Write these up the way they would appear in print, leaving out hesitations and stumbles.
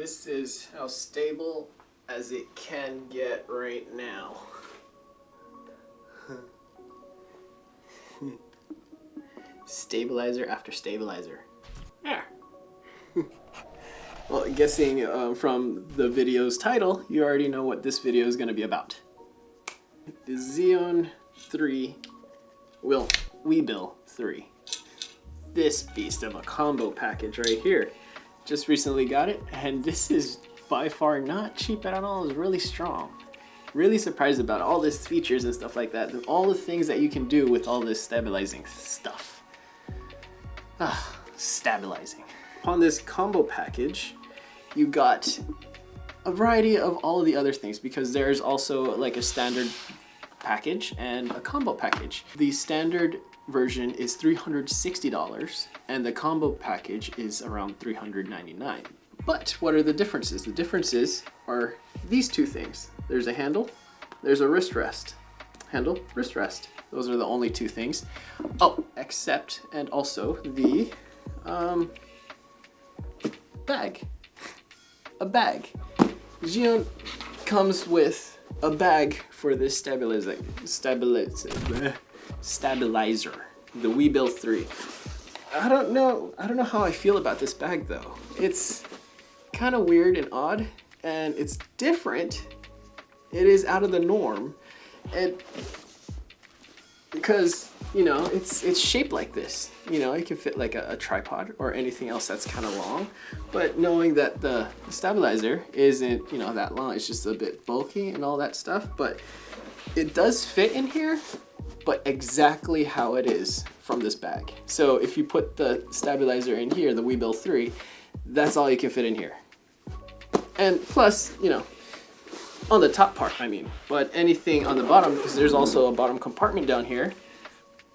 This is how stable as it can get right now. Stabilizer after stabilizer. Yeah. Well, guessing from the video's title, you already know what this video is going to be about. The Zhiyun Weebill 3. This beast of a combo package right here. Just recently got it, and this is by far not cheap at all. It's really strong. Really surprised about all these features and stuff like that. All the things that you can do with all this stabilizing stuff. Stabilizing. On this combo package, you got a variety of all of the other things, because there's also like a standard package and a combo package. The standard version is $360 and the combo package is around $399. But what are the differences? The differences are these two things. There's a handle, there's a wrist rest. Handle, wrist rest. Those are the only two things. Oh, except, and also the bag. A bag. Zhiyun comes with a bag for this stabilizer, the Weebill 3. I don't know how I feel about this bag though. It's kind of weird and odd, and it's different. It is out of the norm, because you know it's shaped like this. You know, it can fit like a tripod or anything else that's kind of long. But knowing that the stabilizer isn't that long, it's just a bit bulky and all that stuff. But it does fit in here, but exactly how it is from this bag. So if you put the stabilizer in here, the Weebill 3, that's all you can fit in here. And plus, on the top part, I mean, but anything on the bottom, because there's also a bottom compartment down here,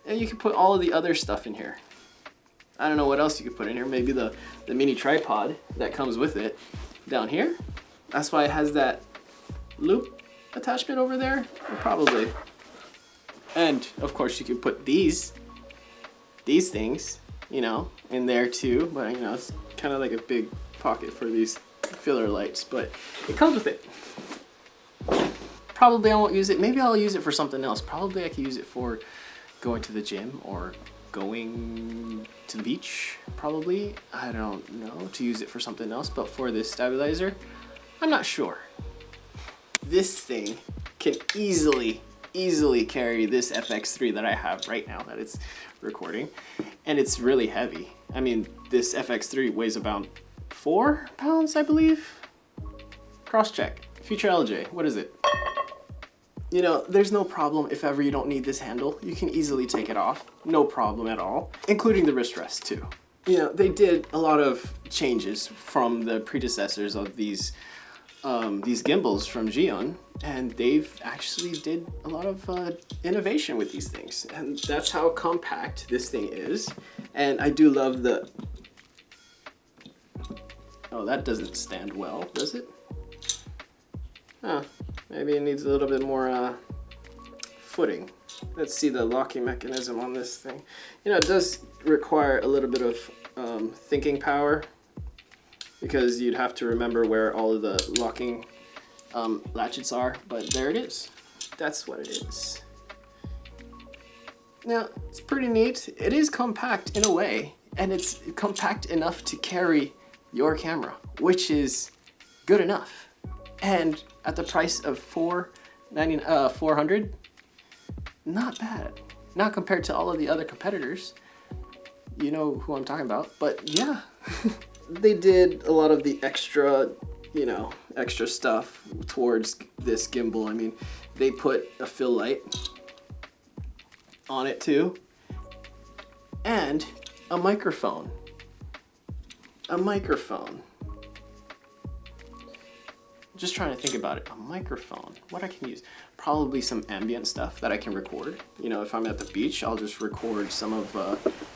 and you can put all of the other stuff in here. I don't know what else you could put in here. Maybe the mini tripod that comes with it down here. That's why it has that loop attachment over there, probably. And of course you could put these things, in there too, but it's kind of like a big pocket for these filler lights, but it comes with it. Probably I won't use it. Maybe I'll use it for something else. Probably I could use it for going to the gym or going to the beach, probably. I don't know, to use it for something else, but for this stabilizer, I'm not sure. This thing can easily carry this FX3 that I have right now that it's recording, and it's really heavy. I mean, this FX3 weighs about 4 pounds, I believe. Cross-check. Future LJ, what is it? There's no problem if ever you don't need this handle. You can easily take it off. No problem at all. Including the wrist rest too. They did a lot of changes from the predecessors of these gimbals from Zhiyun, and they've actually did a lot of innovation with these things. And that's how compact this thing is. And I do love the... Oh, that doesn't stand well, does it? Huh, maybe it needs a little bit more footing. Let's see the locking mechanism on this thing. It does require a little bit of thinking power, because you'd have to remember where all of the locking latchets are, but there it is. That's what it is. Now, it's pretty neat. It is compact in a way, and it's compact enough to carry your camera, which is good enough. And at the price of $400, not bad. Not compared to all of the other competitors. You know who I'm talking about, but yeah. They did a lot of the extra stuff towards this gimbal. I mean, they put a fill light on it too, and a microphone. Just trying to think about it. A microphone. What I can use? Probably some ambient stuff that I can record. If I'm at the beach, I'll just record some of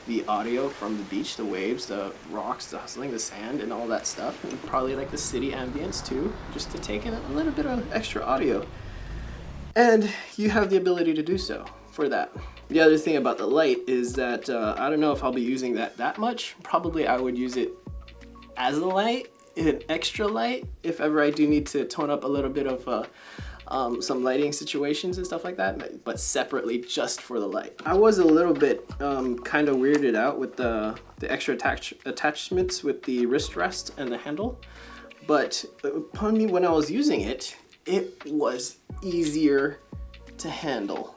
the audio from the beach, the waves, the rocks, the hustling, the sand, and all that stuff. And probably like the city ambience too, just to take in a little bit of extra audio. And you have the ability to do so for that. The other thing about the light is that I don't know if I'll be using that much. Probably I would use it as a light an extra light if ever I do need to tone up a little bit of some lighting situations and stuff like that, but separately just for the light. I was a little bit kind of weirded out with the extra attachments with the wrist rest and the handle, but upon me when I was using it, it was easier to handle.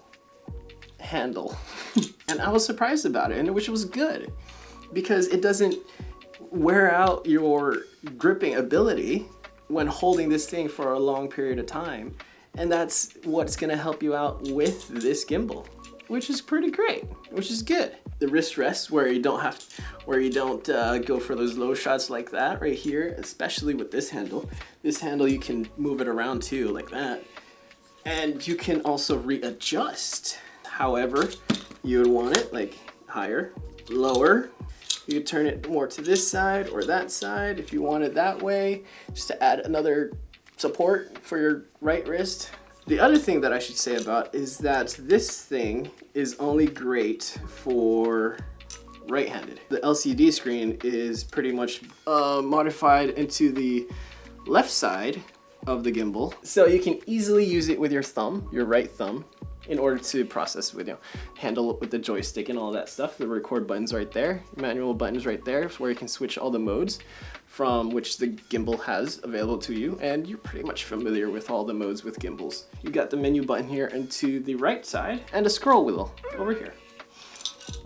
And I was surprised about it, and which was good because it doesn't wear out your gripping ability when holding this thing for a long period of time. And that's what's gonna help you out with this gimbal, which is pretty great, which is good. The wrist rest where you don't go for those low shots like that right here, especially with this handle. This handle, you can move it around too, like that. And you can also readjust however you would want it, like higher, lower. You could turn it more to this side or that side if you want it that way, just to add another support for your right wrist. The other thing that I should say about is that this thing is only great for right-handed. The LCD screen is pretty much modified into the left side of the gimbal, so you can easily use it with your thumb, your right thumb, in order to process video, handle it with the joystick and all that stuff. The record button's right there, manual button's right there, where you can switch all the modes from which the gimbal has available to you, and you're pretty much familiar with all the modes with gimbals. You got the menu button here and to the right side, and a scroll wheel over here.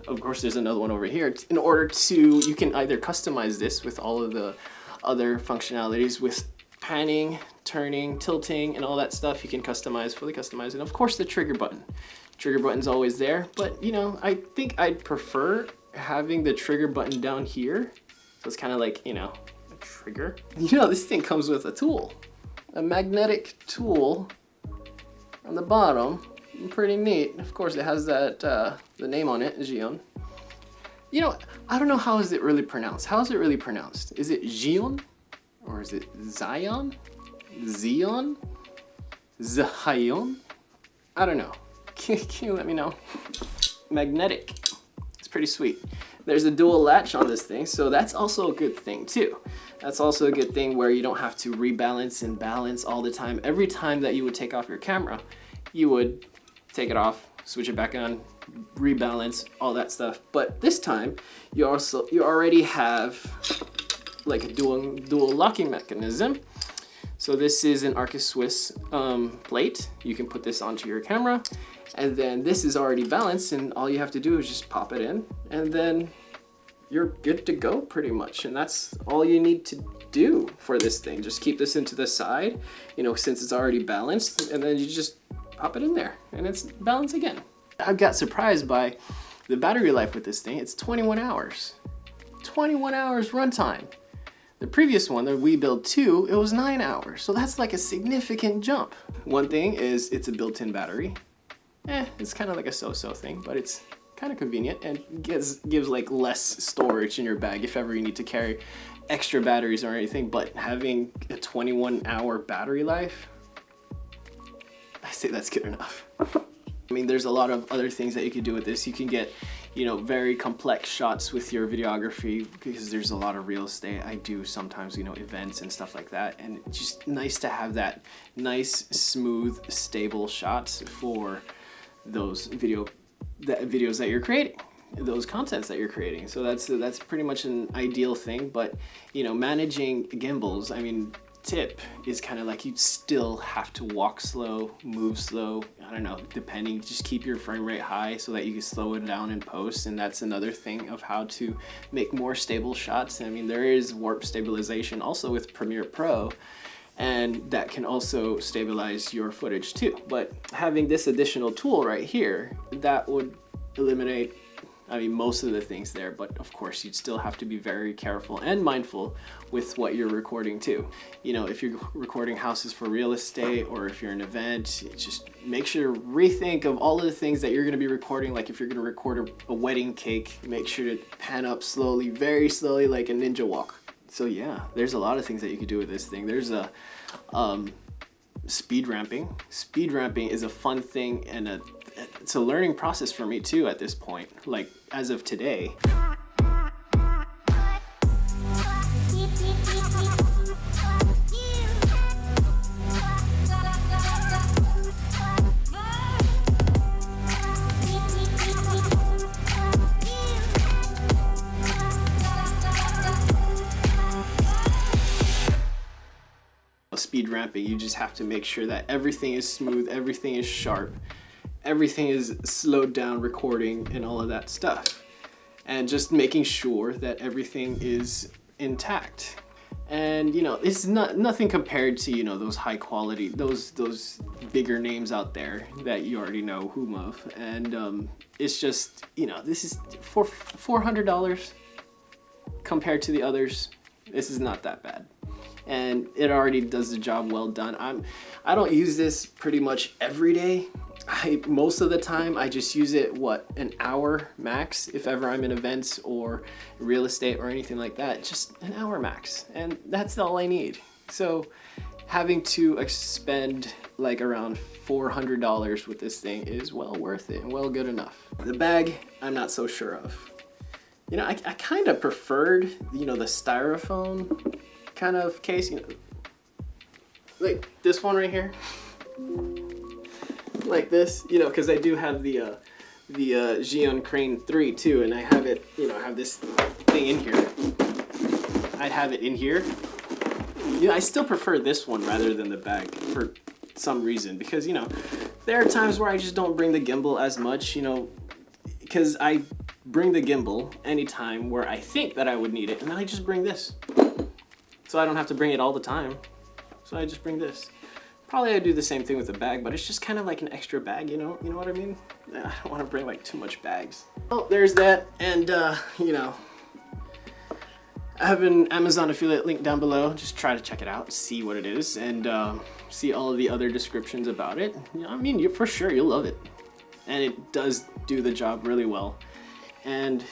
Of course, there's another one over here. In order to, you can either customize this with all of the other functionalities with panning, turning, tilting, and all that stuff. You can customize, fully customize, and of course the trigger button. Trigger button's always there, but you know, I think I'd prefer having the trigger button down here. So it's kind of like, you know, a trigger. You know, this thing comes with a tool, a magnetic tool on the bottom. Pretty neat. Of course, it has that the name on it, Zhiyun. You know, I don't know how is it really pronounced. How is it really pronounced? Is it Zhiyun? Or is it Zion? Zhiyun? Zhiyun? I don't know. Can you let me know? Magnetic. It's pretty sweet. There's a dual latch on this thing, so that's also a good thing too. That's also a good thing where you don't have to rebalance and balance all the time. Every time that you would take off your camera, you would take it off, switch it back on, rebalance, all that stuff. But this time, you already have like a dual locking mechanism. So this is an Arcus Swiss plate. You can put this onto your camera, and then this is already balanced, and all you have to do is just pop it in, and then you're good to go pretty much. And that's all you need to do for this thing. Just keep this into the side, you know, since it's already balanced, and then you just pop it in there and it's balanced again. I got surprised by the battery life with this thing. It's 21 hours. 21 hours runtime. The previous one, the Weebill 2, it was 9 hours. So that's like a significant jump. One thing is it's a built-in battery. It's kind of like a so-so thing, but it's kind of convenient and gives like less storage in your bag if ever you need to carry extra batteries or anything. But having a 21-hour battery life, I say that's good enough. I mean, there's a lot of other things that you could do with this. You can get, you know, very complex shots with your videography because there's a lot of real estate. I do sometimes, you know, events and stuff like that, and it's just nice to have that nice, smooth, stable shots for those videos that you're creating, those contents that you're creating. So that's pretty much an ideal thing. But you know, managing gimbals, I mean, tip is kind of like you still have to walk slow, move slow, I don't know, depending, just keep your frame rate high so that you can slow it down in post. And that's another thing of how to make more stable shots. I mean, there is warp stabilization also with Premiere Pro, and that can also stabilize your footage too. But having this additional tool right here, that would eliminate, I mean, most of the things there, but of course you'd still have to be very careful and mindful with what you're recording too. You know, if you're recording houses for real estate, or if you're an event, just make sure to rethink of all of the things that you're gonna be recording. Like if you're gonna record a wedding cake, make sure to pan up slowly, very slowly, like a ninja walk. So yeah, there's a lot of things that you could do with this thing. There's a speed ramping. Speed ramping is a fun thing, and it's a learning process for me too at this point, like as of today. speed ramping. You just have to make sure that everything is smooth, everything is sharp, everything is slowed down recording and all of that stuff. And just making sure that everything is intact. And you know, it's nothing compared to, you know, those high quality, those bigger names out there that you already know whom of. And it's just, you know, this is for $400 compared to the others. This is not that bad, and it already does the job well done. I don't use this pretty much every day. Most of the time I just use it an hour max if ever I'm in events or real estate or anything like that. Just an hour max, and that's all I need. So having to expend like around $400 with this thing is well worth it and well good enough. The bag, I'm not so sure of. You know, I kind of preferred, you know, the styrofoam kind of case, you know, like this one right here. Like this, you know, because I do have the Zhiyun Crane 3 too, and I have it, you know, I have this thing in here. I'd have it in here. You know, I still prefer this one rather than the bag for some reason, because, you know, there are times where I just don't bring the gimbal as much, you know, because I bring the gimbal anytime where I think that I would need it, and then I just bring this. So I don't have to bring it all the time. So I just bring this. Probably I'd do the same thing with the bag, but it's just kind of like an extra bag, you know what I mean? I don't want to bring like too much bags. Oh, there's that, and you know, I have an Amazon affiliate link down below. Just try to check it out, see what it is, and see all of the other descriptions about it. You know, I mean, for sure you'll love it, and it does do the job really well. And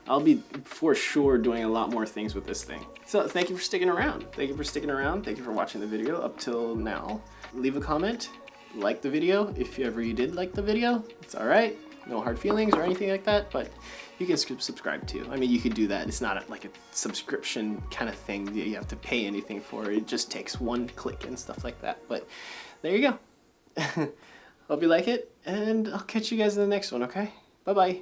I'll be for sure doing a lot more things with this thing. So thank you for sticking around. Thank you for sticking around. Thank you for watching the video up till now. Leave a comment, like the video if ever you did like the video. It's all right, no hard feelings or anything like that, but you can subscribe too. I mean, you could do that. It's not like a subscription kind of thing that you have to pay anything for. It just takes one click and stuff like that. But there you go. Hope you like it, and I'll catch you guys in the next one, okay? Bye-bye.